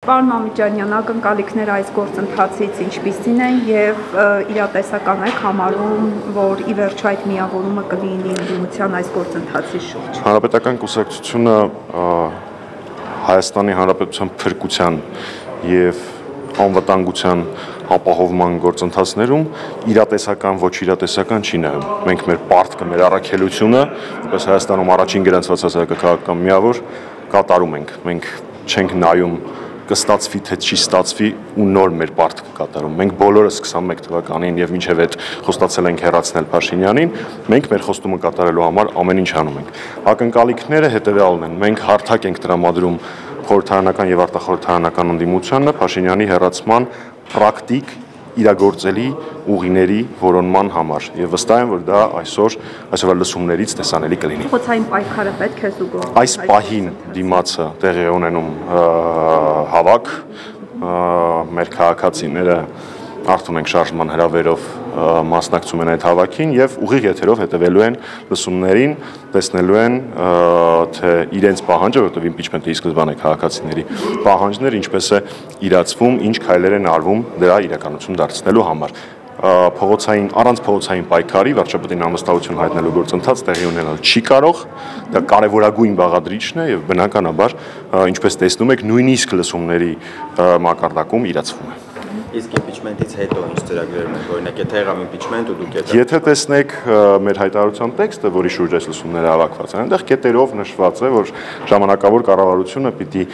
Պարոն Մամիկյանյան, ակնկալիքները այս գործընթացից ինչպիսին են եւ իրատեսական եք համարում, որ ի վերջո այդ միավորումը կլինի ընդդիմության այս գործընթացի շուրջ։ Հանրապետական կուսակցությունը Հայաստանի Հանրապետության փրկության եւ անվտանգության ապահովման գործընթացներում իրատեսական ոչ իրատեսական չի նայում։ Մենք մեր պարտքը, մեր առաքելությունը, որպես Հայաստանում առաջին գրանցված հասարակական միավոր կատարում ենք։ Մենք չենք նայում կստացվի թե չի ստացվի ու նոր մեր պարտքը կատարում։ Մենք բոլորս 21 թվականին եւ մինչեւ այդ խոստացել ենք հեռացնել Փաշինյանին, մենք մեր խոստումը կատարելու համար ամեն ինչ անում ենք։ Ակնկալիքները հետեւյալն են։ Մենք հարթակ ենք տրամադրում խորհրդարանական եւ արտախորհրդարանական ընդդիմությանը Փաշինյանի հեռացման պրակտիկ իրագործելի ուղիների որոնման համար եւ վստահ եմ որ դա այսօր լսումներից տեսանելի կլինի։ Փոխոցային պայքարը պետք է զուգահեռ այս պահին դիմացը տեղի ունենում հավաք մեր քաղաքացիները արթուն ենք շարժման հրավերով մասնակցում են այդ հավաքին եւ ուղիղ եթերով հետևելու են լսումներին, տեսնելու են թե իրենց պահանջը, որտեղ իմպիչմենտի սկզբանե քաղաքացիների պահանջներ ինչպես է իրացվում, ինչ քայլեր են արվում դրա իրականություն դարձնելու համար։ Առանց փողոցային պայքարի վարչապետին անվստահություն հայտնելու գործընթաց տեղի ունենալ չի կարող, դա կարևորագույն բաղադրիչն է եւ բնականաբար, ինչպես տեսնում եք, նույնիսկ լսումների մակարդակում իրացվում է։ Իսկ իմպիչմենտից հետո ինչ ծրագրեր ունեք, օրինակ եթե եղավ իմպիչմենտ ու դուք եթե տեսնեք մեր հայտարարության տեքստը, որի շուրջ այս լսումները հավաքված են, այնտեղ կետերով նշված է, որ ժամանակավոր կառավարությունը պիտի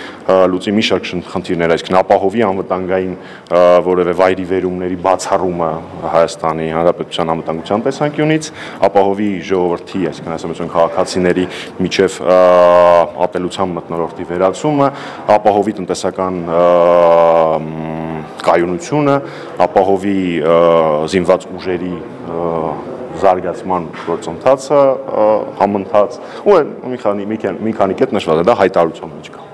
լուծի մի շարք խնդիրներ, այսինքն ապահովի անվտանգային որևէ վայրի վերումների բացառումը Հայաստանի Հանրապետության անվտանգության տեսանկյունից, ապահովի ժողովրդի, այսինքն ասեմ քաղաքացիների միջև ատելության մթնոլորտի վերացումը, ապահովի տնտեսական կայունությունը, ապահովի զինված ուժերի զարգացման գործընթացը համընթաց ու մի քանի կետ նշված է դա հայտարարության մեջ կա։